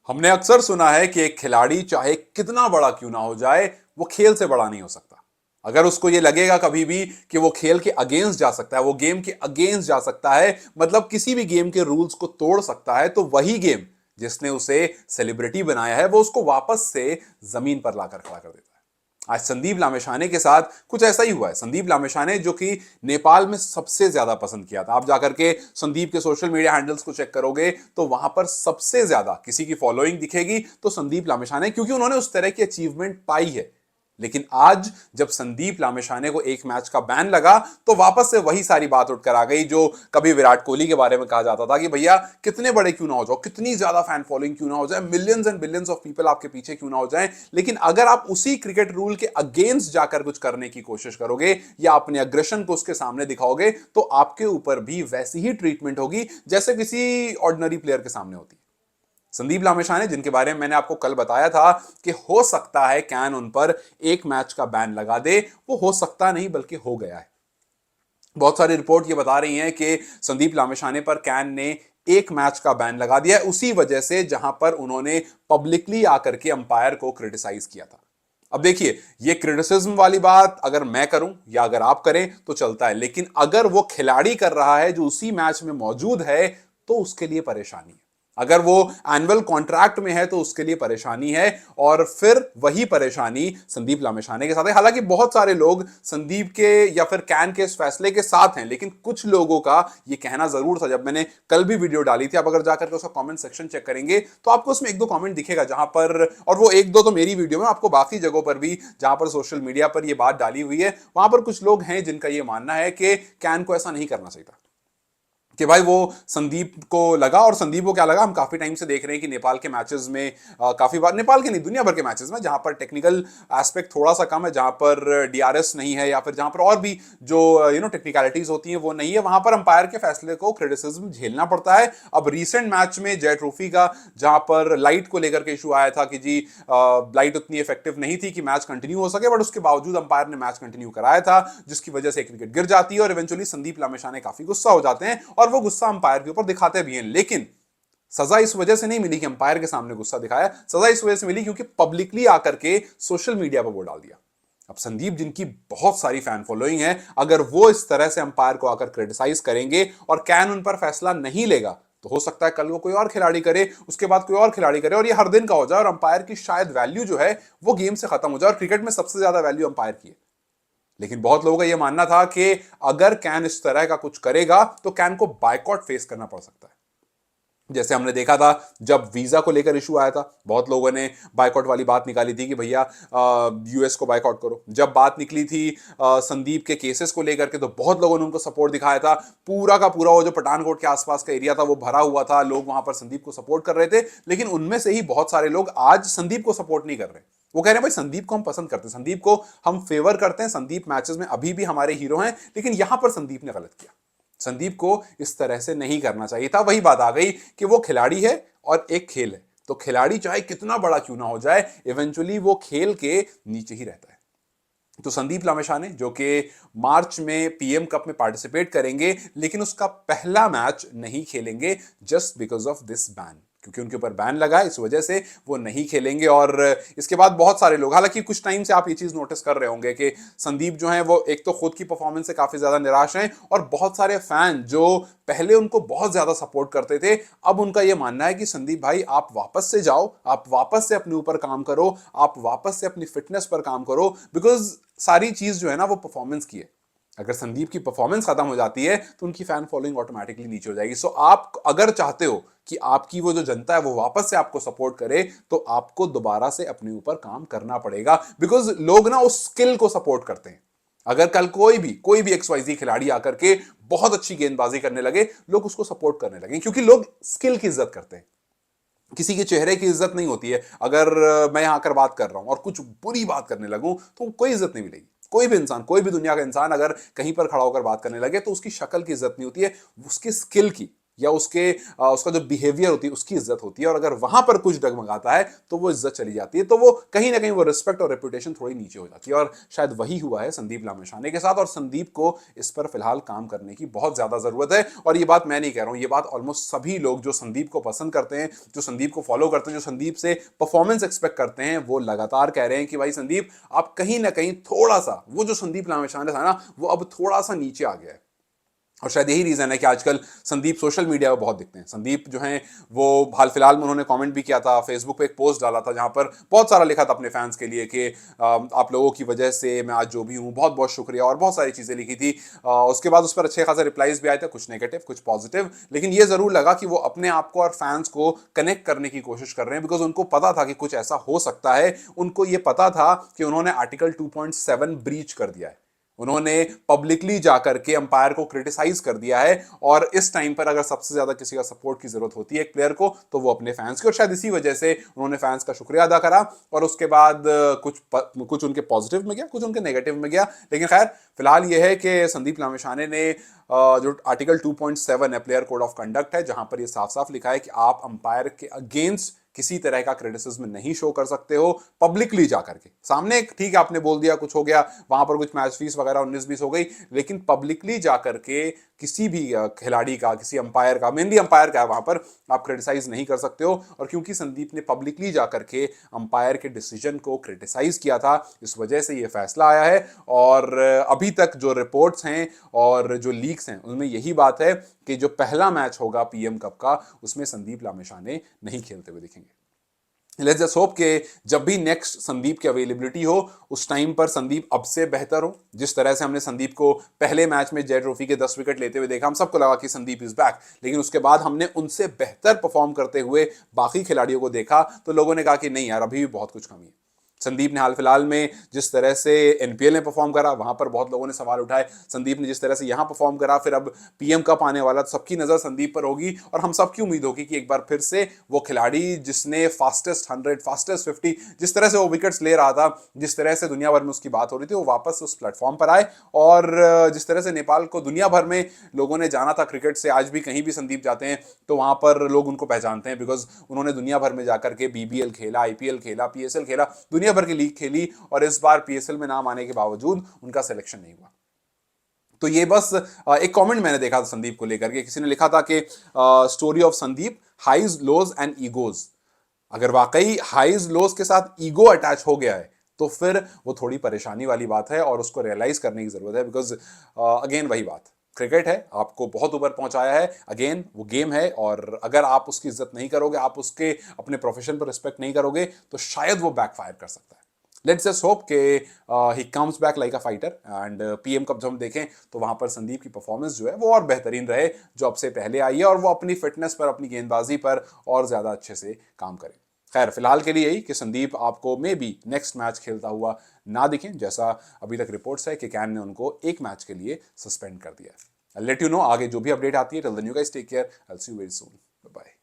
हमने अक्सर सुना है कि एक खिलाड़ी चाहे कितना बड़ा क्यों ना हो जाए, वो खेल से बड़ा नहीं हो सकता। अगर उसको ये लगेगा कभी भी कि वो खेल के अगेंस्ट जा सकता है, वो गेम के अगेंस्ट जा सकता है, मतलब किसी भी गेम के रूल्स को तोड़ सकता है, तो वही गेम जिसने उसे सेलिब्रिटी बनाया है वो उसको वापस से जमीन पर लाकर खड़ा कर देता है। आज संदीप लामिछाने के साथ कुछ ऐसा ही हुआ है। संदीप लामिछाने जो कि नेपाल में सबसे ज्यादा पसंद किया था, आप जाकर के संदीप के सोशल मीडिया हैंडल्स को चेक करोगे तो वहां पर सबसे ज्यादा किसी की फॉलोइंग दिखेगी तो संदीप लामिछाने, क्योंकि उन्होंने उस तरह की अचीवमेंट पाई है। लेकिन आज जब संदीप लामिछाने को एक मैच का बैन लगा तो वापस से वही सारी बात उठकर आ गई जो कभी विराट कोहली के बारे में कहा जाता था कि भैया कितने बड़े क्यों ना हो जाओ, कितनी ज्यादा फैन फॉलोइंग क्यों ना हो जाए, millions and billions of people आपके पीछे क्यों ना हो जाएं, लेकिन अगर आप उसी क्रिकेट रूल के अगेंस्ट जाकर कुछ करने की कोशिश करोगे या अपने अग्रेशन को उसके सामने दिखाओगे तो आपके ऊपर भी वैसी ही ट्रीटमेंट होगी जैसे किसी ऑर्डिनरी प्लेयर के सामने होती है। संदीप लामिछाने, जिनके बारे में मैंने आपको कल बताया था कि हो सकता है कैन उन पर एक मैच का बैन लगा दे, वो हो सकता नहीं बल्कि हो गया है। बहुत सारी रिपोर्ट ये बता रही हैं कि संदीप लामिछाने पर कैन ने एक मैच का बैन लगा दिया है उसी वजह से जहां पर उन्होंने पब्लिकली आकर के अंपायर को क्रिटिसाइज किया था। अब देखिए, ये क्रिटिसिज्म वाली बात अगर मैं करूं या अगर आप करें तो चलता है, लेकिन अगर वो खिलाड़ी कर रहा है जो उसी मैच में मौजूद है तो उसके लिए परेशानी है। अगर वो एनुअल कॉन्ट्रैक्ट में है तो उसके लिए परेशानी है, और फिर वही परेशानी संदीप लामिछाने के साथ है। हालांकि बहुत सारे लोग संदीप के या फिर कैन के इस फैसले के साथ हैं, लेकिन कुछ लोगों का ये कहना जरूर था। जब मैंने कल भी वीडियो डाली थी, आप अगर जाकर के उसका कमेंट सेक्शन चेक करेंगे तो आपको उसमें एक दो कमेंट दिखेगा जहां पर, और वो एक दो तो मेरी वीडियो में, आपको बाकी जगहों पर भी जहां पर सोशल मीडिया पर ये बात डाली हुई है वहां पर कुछ लोग हैं जिनका ये मानना है कि कैन को ऐसा नहीं करना चाहिए था। कि भाई वो संदीप को लगा, और संदीप को क्या लगा, हम काफी टाइम से देख रहे हैं कि नेपाल के मैचेस में काफी बार, नेपाल के नहीं दुनिया भर के मैचेस में जहां पर टेक्निकल एस्पेक्ट थोड़ा सा कम है, जहां पर डीआरएस नहीं है या फिर जहां पर और भी जो टेक्निकलिटीज होती हैं वो नहीं है, वहां पर अंपायर के फैसले को क्रिटिसिज्म झेलना पड़ता है। अब रिसेंट मैच में जय ट्रॉफी का जहां पर लाइट को लेकर के इशू आया था कि जी लाइट उतनी इफेक्टिव नहीं थी कि मैच कंटिन्यू हो सके, बट उसके बावजूद अंपायर ने मैच कंटिन्यू कराया था, जिसकी वजह से एक विकेट गिर जाती है और इवेंचुअली संदीप लामिछाने काफी गुस्सा हो जाते हैं और वो गुस्सा अंपायर के ऊपर दिखाते भी हैं। लेकिन सजा इस वजह से नहीं मिली कि अंपायर के सामने गुस्सा दिखाया, सजा इस वजह से मिली क्योंकि पब्लिकली आकर के सोशल मीडिया पर वो डाल दिया। अब संदीप, जिनकी बहुत सारी फैन फॉलोइंग है, अगर वो इस तरह से अंपायर को आकर क्रिटिसाइज करेंगे और कैन उन पर फैसला नहीं लेगा तो हो सकता है कल वो कोई और खिलाड़ी करे, उसके बाद कोई और खिलाड़ी करे, और ये हर दिन का हो जाए और अंपायर की शायद वैल्यू जो है वो गेम से खत्म हो जाए। और क्रिकेट में सबसे ज्यादा वैल्यू अंपायर की है। लेकिन बहुत लोगों का यह मानना था कि अगर कैन इस तरह का कुछ करेगा तो कैन को बायकॉट फेस करना पड़ सकता है। जैसे हमने देखा था जब वीजा को लेकर इशू आया था, बहुत लोगों ने बायकॉट वाली बात निकाली थी कि भैया यूएस को बायकॉट करो। जब बात निकली थी संदीप के केसेस को लेकर के तो बहुत लोगों ने उनको सपोर्ट दिखाया था। पूरा का पूरा वो जो पठानकोट के आसपास का एरिया था वो भरा हुआ था, लोग वहां पर संदीप को सपोर्ट कर रहे थे। लेकिन उनमें से ही बहुत सारे लोग आज संदीप को सपोर्ट नहीं कर रहे। वो कह रहे हैं भाई संदीप को हम पसंद करते हैं, संदीप को हम फेवर करते हैं, संदीप मैचेस में अभी भी हमारे हीरो हैं, लेकिन यहां पर संदीप ने गलत किया। संदीप को इस तरह से नहीं करना चाहिए था। वही बात आ गई कि वो खिलाड़ी है और एक खेल है, तो खिलाड़ी चाहे कितना बड़ा क्यों ना हो जाए, इवेंचुअली वो खेल के नीचे ही रहता है। तो संदीप लामिछाने जो कि मार्च में पीएम कप में पार्टिसिपेट करेंगे, लेकिन उसका पहला मैच नहीं खेलेंगे just because of this ban, क्योंकि उनके ऊपर बैन लगा इस वजह से वो नहीं खेलेंगे। और इसके बाद बहुत सारे लोग, हालांकि कुछ टाइम से आप ये चीज नोटिस कर रहे होंगे कि संदीप जो है वो एक तो खुद की परफॉर्मेंस से काफी ज्यादा निराश हैं, और बहुत सारे फैन जो पहले उनको बहुत ज्यादा सपोर्ट करते थे, अब उनका यह मानना है कि संदीप भाई आप वापस से जाओ, आप वापस से अपने ऊपर काम करो, आप वापस से अपनी फिटनेस पर काम करो, बिकॉज सारी चीज जो है ना वो परफॉर्मेंस की है। अगर संदीप की परफॉर्मेंस खत्म हो जाती है तो उनकी फैन फॉलोइंग ऑटोमेटिकली नीचे हो जाएगी। सो आप अगर चाहते हो कि आपकी वो जो जनता है वो वापस से आपको सपोर्ट करे तो आपको दोबारा से अपने ऊपर काम करना पड़ेगा, बिकॉज लोग ना उस स्किल को सपोर्ट करते हैं। अगर कल कोई भी एक्सवाइजी खिलाड़ी आकर के बहुत अच्छी गेंदबाजी करने लगे, लोग उसको सपोर्ट करने लगे, क्योंकि लोग स्किल की इज्जत करते हैं, किसी के चेहरे की इज्जत नहीं होती है। अगर मैं यहां आकर बात कर रहा हूं और कुछ बुरी बात करने लगूं तो कोई इज्जत नहीं मिलेगी। कोई भी इंसान, कोई भी दुनिया का इंसान अगर कहीं पर खड़ा होकर बात करने लगे तो उसकी शक्ल की इज्जत नहीं होती है, उसकी स्किल की। या उसका जो बिहेवियर होती है उसकी इज्जत होती है, और अगर वहां पर कुछ डगमगाता है तो वो इज्जत चली जाती है, तो वो कहीं ना कहीं वो रिस्पेक्ट और रेपुटेशन थोड़ी नीचे हो जाती है। और शायद वही हुआ है संदीप लामिछाने के साथ, और संदीप को इस पर फिलहाल काम करने की बहुत ज्यादा जरूरत है। और ये बात मैं नहीं कह रहा हूं, ये बात ऑलमोस्ट सभी लोग जो संदीप को पसंद करते हैं, जो संदीप को फॉलो करते हैं, जो संदीप से परफॉर्मेंस एक्सपेक्ट करते हैं, वो लगातार कह रहे हैं कि भाई संदीप, आप कहीं ना कहीं थोड़ा सा, वो जो संदीप लामिछाने था ना, वो अब थोड़ा सा नीचे आ गया है। और शायद यही रीजन है कि आजकल संदीप सोशल मीडिया पर बहुत दिखते हैं। संदीप जो हैं वो हाल फिलहाल में उन्होंने कमेंट भी किया था, फेसबुक पे एक पोस्ट डाला था जहां पर बहुत सारा लिखा था अपने फैंस के लिए कि आप लोगों की वजह से मैं आज जो भी हूं, बहुत बहुत शुक्रिया, और बहुत सारी चीजें लिखी थी। उसके बाद उस पर अच्छे खासे रिप्लाईज भी आए थे, कुछ नेगेटिव कुछ पॉजिटिव, लेकिन ये जरूर लगा कि वो अपने आप को और फैंस को कनेक्ट करने की कोशिश कर रहे हैं, बिकॉज उनको पता था कि कुछ ऐसा हो सकता है। उनको ये पता था कि उन्होंने आर्टिकल 2.7 ब्रीच कर दिया है, उन्होंने पब्लिकली जाकर के अंपायर को क्रिटिसाइज कर दिया है, और इस टाइम पर अगर सबसे ज्यादा किसी का सपोर्ट की जरूरत होती है एक प्लेयर को, तो वो अपने फैंस की, और शायद इसी वजह से उन्होंने फैंस का शुक्रिया अदा करा। और उसके बाद कुछ उनके पॉजिटिव में गया, कुछ उनके नेगेटिव में गया, लेकिन खैर फिलहाल यह है कि संदीप लामिछाने ने जो आर्टिकल 2.7 है प्लेयर कोड ऑफ कंडक्ट है, जहां पर यह साफ साफ लिखा है कि आप अंपायर के अगेंस्ट किसी तरह का क्रिटिसिज्म नहीं शो कर सकते हो पब्लिकली जाकर के। सामने ठीक है आपने बोल दिया, कुछ हो गया वहां पर, कुछ मैच फीस वगैरह 19-20 हो गई, लेकिन पब्लिकली जाकर के किसी भी खिलाड़ी का, किसी अंपायर का, मेनली अंपायर का है वहां पर, आप क्रिटिसाइज नहीं कर सकते हो। और क्योंकि संदीप ने पब्लिकली जाकर के अंपायर के डिसीजन को क्रिटिसाइज किया था, इस वजह से यह फैसला आया है। और अभी तक जो रिपोर्ट्स हैं और जो लीक्स हैं उनमें यही बात है कि जो पहला मैच होगा पीएम कप का, उसमें संदीप लामिछाने नहीं खेलते हुए दिखेंगे। लेट्स जस्ट होप कि जब भी नेक्स्ट संदीप की अवेलेबिलिटी हो, उस टाइम पर संदीप अब से बेहतर हो। जिस तरह से हमने संदीप को पहले मैच में जय ट्रॉफी के 10 विकेट लेते हुए देखा, हम सबको लगा कि संदीप इज बैक, लेकिन उसके बाद हमने उनसे बेहतर परफॉर्म करते हुए बाकी खिलाड़ियों को देखा, तो लोगों ने कहा कि नहीं यार, अभी भी बहुत कुछ कमी है। संदीप ने हाल फिलहाल में जिस तरह से एनपीएल में परफॉर्म करा, वहां पर बहुत लोगों ने सवाल उठाए। संदीप ने जिस तरह से यहां परफॉर्म करा, फिर अब पीएम कप आने वाला, तो सबकी नजर संदीप पर होगी, और हम सबकी उम्मीद होगी कि एक बार फिर से वो खिलाड़ी जिसने फास्टेस्ट 100, फास्टेस्ट 50, जिस तरह से वो विकेट्स ले रहा था, जिस तरह से दुनिया भर में उसकी बात हो रही थी, वो वापस उस प्लेटफॉर्म पर आए। और जिस तरह से नेपाल को दुनिया भर में लोगों ने जाना था क्रिकेट से, आज भी कहीं भी संदीप जाते हैं तो वहां पर लोग उनको पहचानते हैं, बिकॉज उन्होंने दुनिया भर में जाकर के बीबीएल खेला, आईपीएल खेला, पीएसएल खेला, दुनिया भर की लीग खेली, और इस बार पीएसएल में नाम आने के बावजूद उनका सिलेक्शन नहीं हुआ। तो ये बस एक कमेंट मैंने देखा था संदीप को लेकर के, किसी ने लिखा था कि story of Sandeep, highs lows and egos. अगर वाकई हाइज लोज के साथ ईगो अटैच हो गया है, तो फिर वो थोड़ी परेशानी वाली बात है, और उसको रियलाइज करने की जरूरत है। बिकॉज अगेन वही बात, क्रिकेट है, आपको बहुत ऊपर पहुंचाया है, अगेन वो गेम है, और अगर आप उसकी इज्जत नहीं करोगे, आप उसके अपने प्रोफेशन पर रिस्पेक्ट नहीं करोगे, तो शायद वो बैकफायर कर सकता है। लेट्स जस्ट होप कि he comes back like a fighter, and PM cup जब हम देखें तो वहां पर संदीप की परफॉर्मेंस जो है वो और बेहतरीन रहे जो अब से पहले आई है, और वो अपनी फिटनेस पर, अपनी गेंदबाजी पर और ज्यादा अच्छे से काम करे। खैर फिलहाल के लिए यही कि संदीप आपको मे बी नेक्स्ट मैच खेलता हुआ ना दिखें, जैसा अभी तक रिपोर्ट्स है कि कैन ने उनको एक मैच के लिए सस्पेंड कर दिया है। लेट यू नो आगे जो भी अपडेट आती है। Till then you guys take care, I will see you very soon, bye bye.